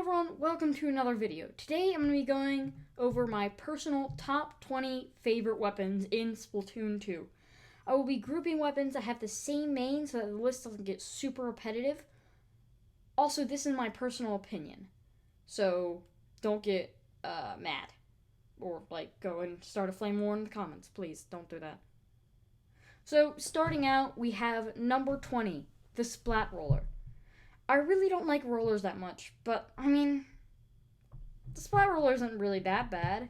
everyone, welcome to another video. Today I'm going to be going over my personal top 20 favorite weapons in Splatoon 2. I will be grouping weapons that have the same main so that the list doesn't get super repetitive. Also, this is my personal opinion, so don't get mad or go and start a flame war in the comments. Please don't do that. So starting out, we have number 20, the Splat Roller. I really don't like rollers that much, but, I mean, the Splat Roller isn't really that bad.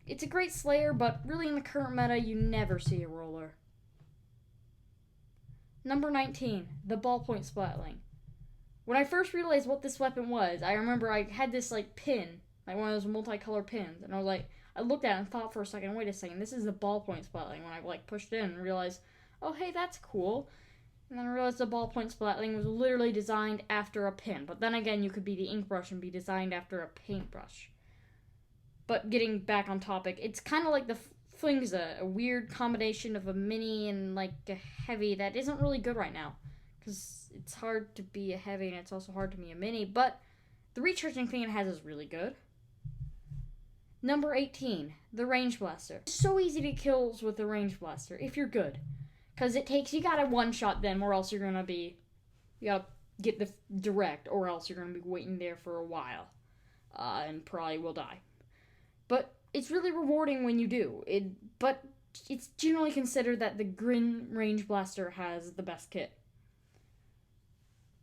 It's a great slayer, but really in the current meta, you never see a roller. Number 19, the Ballpoint Splatling. When I first realized what this weapon was, I remember I had this, pin, one of those multicolored pins, and I looked at it and thought for a second, wait a second, this is the Ballpoint Splatling, when I, pushed it in and realized, oh, hey, that's cool. And then I realized the Ballpoint Splatling was literally designed after a pin. But then again, you could be the ink brush and be designed after a paintbrush. But getting back on topic, it's kind of like the Fling's a weird combination of a mini and a heavy that isn't really good right now. Because it's hard to be a heavy and it's also hard to be a mini. But the recharging thing it has is really good. Number 18, the Range Blaster. It's so easy to kill with the Range Blaster if you're good. Because you gotta one-shot them, or else you gotta get the direct, or else you're gonna be waiting there for a while. And probably will die. But it's really rewarding when you do. But it's generally considered that the Grin Range Blaster has the best kit.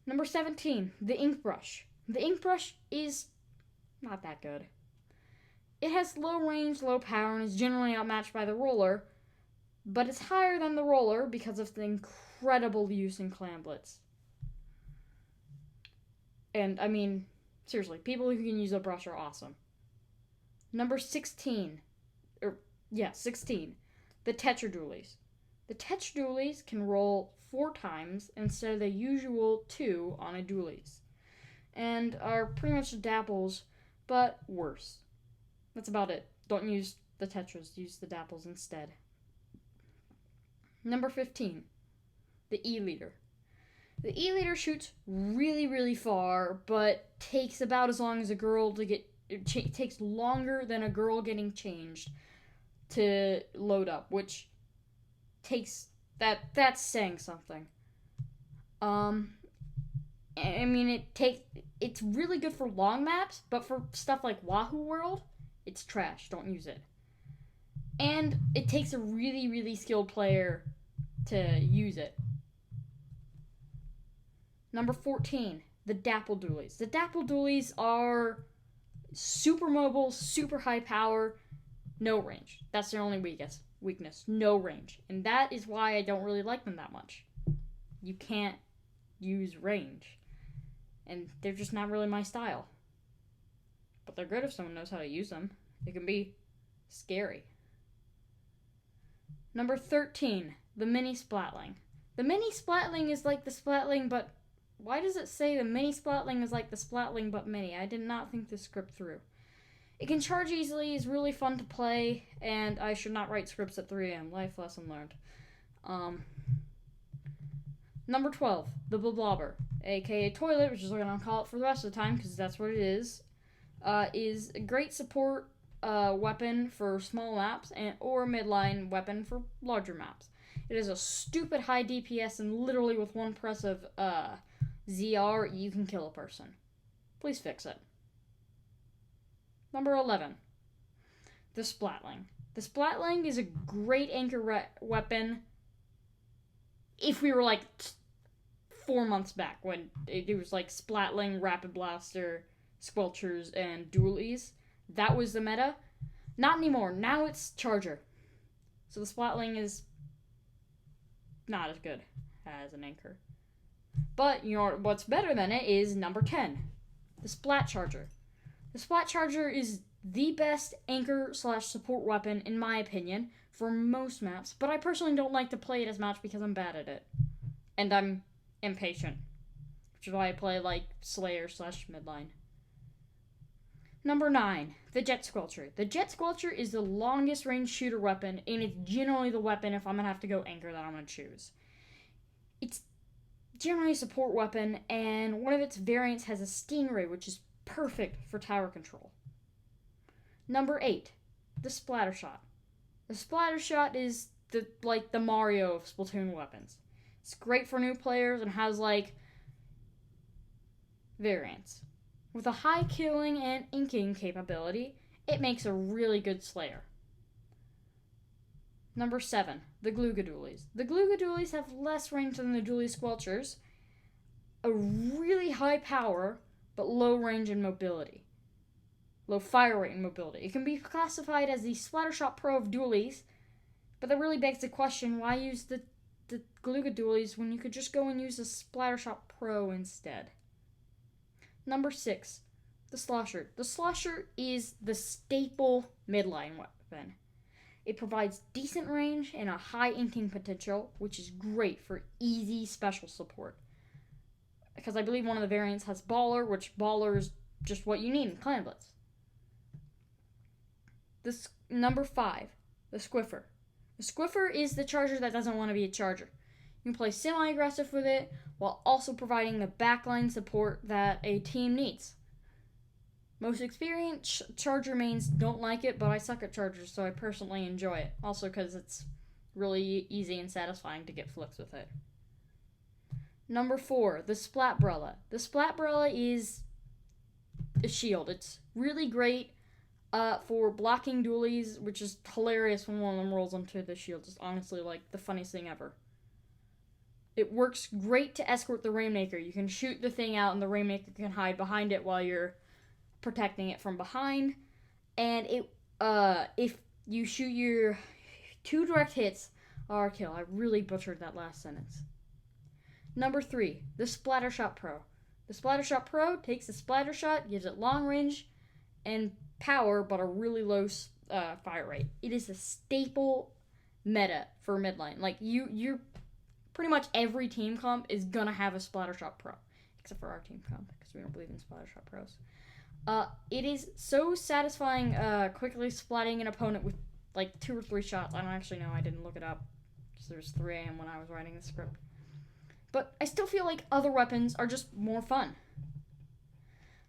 Number 17, the Ink Brush. The Ink Brush is not that good. It has low range, low power, and is generally outmatched by the Roller, but it's higher than the Roller because of the incredible use in Clan Blitz. And, I mean, seriously, people who can use a brush are awesome. Number 16. 16. The Tetradualies. The Tetradualies can roll 4 times instead of the usual 2 on a dualies. And are pretty much dapples, but worse. That's about it. Don't use the Tetras, use the dapples instead. Number 15, the E-Leader. The E-Leader shoots really, really far, but takes about as long as a girl to get... It takes longer than a girl getting changed to load up, which takes... That's saying something. I mean, it's really good for long maps, but for stuff like Wahoo World, it's trash. Don't use it. And it takes a really, really skilled player to use it. Number 14, the Dapple Dualies. The Dapple Dualies are super mobile, super high power, no range. That's their only weakness, no range. And that is why I don't really like them that much. You can't use range. And they're just not really my style. But they're good if someone knows how to use them. It can be scary. Number 13, the Mini Splatling. The Mini Splatling is like the Splatling, but why does it say the Mini Splatling is like the Splatling but mini? I did not think this script through. It can charge easily, is really fun to play, and I should not write scripts at 3 a.m. Life lesson learned. Number 12, the Blobber, aka Toilet, which is what I'm going to call it for the rest of the time, because that's what it is a great support weapon for small maps or a midline weapon for larger maps. It is a stupid high DPS, and literally with one press of ZR, you can kill a person. Please fix it. Number 11, the Splatling. The Splatling is a great anchor weapon if we were 4 months back when it was Splatling, Rapid Blaster, Squelchers, and Dualies. That was the meta. Not anymore. Now it's Charger. So the Splatling is not as good as an anchor. But, you know what's better than it is number 10. The Splat Charger. The Splat Charger is the best anchor/support weapon, in my opinion, for most maps. But I personally don't like to play it as much because I'm bad at it. And I'm impatient. Which is why I play Slayer/midline. Number 9, the Jet Squelcher. The Jet Squelcher is the longest range shooter weapon, and it's generally the weapon if I'm going to have to go anchor that I'm going to choose. It's generally a support weapon, and one of its variants has a stingray, which is perfect for tower control. Number 8, the splatter shot. The splatter shot is the Mario of Splatoon weapons. It's great for new players and has variants. With a high killing and inking capability, it makes a really good slayer. Number 7, the Gloogadoolies. The Gloogadoolies have less range than the Dually Squelchers, a really high power, but low range and mobility. Low fire rate and mobility. It can be classified as the Splattershot Pro of Dualies, but that really begs the question, why use the Gloogadoolies when you could just go and use the Splattershot Pro instead? Number 6, the Slosher. The Slosher is the staple midline weapon. It provides decent range and a high inking potential, which is great for easy special support. Because I believe one of the variants has Baller, which Baller is just what you need in Clan Blitz. Number 5, the Squiffer. The Squiffer is the charger that doesn't want to be a charger. You can play semi-aggressive with it while also providing the backline support that a team needs. Most experienced charger mains don't like it, but I suck at chargers, so I personally enjoy it. Also because it's really easy and satisfying to get flicks with it. Number 4, the Splatbrella. The Splatbrella is a shield. It's really great for blocking dualies, which is hilarious when one of them rolls onto the shield. It's honestly the funniest thing ever. It works great to escort the Rainmaker. You can shoot the thing out and the Rainmaker can hide behind it while you're protecting it from behind. And if you shoot your 2 direct hits are a kill. I really butchered that last sentence. Number 3, the Splattershot Pro. The Splattershot Pro takes the Splattershot, gives it long range and power, but a really low fire rate. It is a staple meta for midline. You're pretty much every team comp is gonna have a Splattershot Pro, except for our team comp because we don't believe in Splattershot Pros. It is so satisfying quickly splatting an opponent with 2 or 3 shots. I don't actually know. I didn't look it up because it was 3 a.m. when I was writing the script. But I still feel like other weapons are just more fun.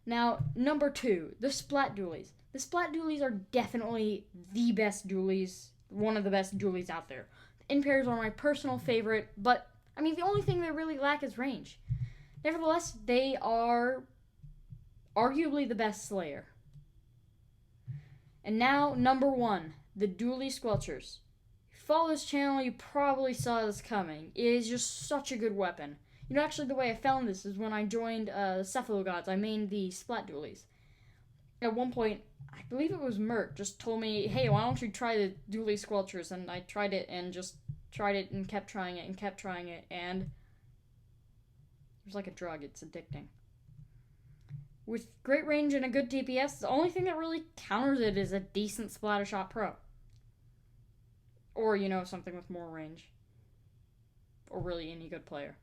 Now, number 2, the Splat Dualies. The Splat Dualies are definitely the best dualies, one of the best dualies out there. The Impairs are my personal favorite, but, the only thing they really lack is range. Nevertheless, they are arguably the best slayer. And now, number 1, the Dually Squelchers. If you follow this channel, you probably saw this coming. It is just such a good weapon. Actually, the way I found this is when I joined the Cephalogods. I mained the Splat Dualies. At one point, I believe it was Mert, just told me, hey, why don't you try the Dually Squelchers? And I tried it and just tried it and kept trying it and kept trying it. And it was like a drug. It's addicting. With great range and a good DPS, the only thing that really counters it is a decent Splattershot Pro. Or, something with more range. Or really any good player.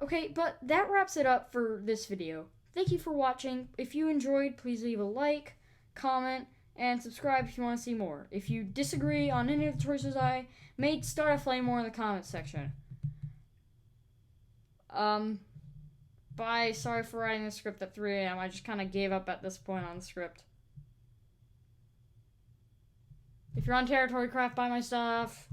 Okay, but that wraps it up for this video. Thank you for watching. If you enjoyed, please leave a like, comment, and subscribe if you want to see more. If you disagree on any of the choices I made, start a flame war in the comments section. Bye. Sorry for writing the script at 3 a.m. I just kind of gave up at this point on the script. If you're on Territory Craft, buy my stuff.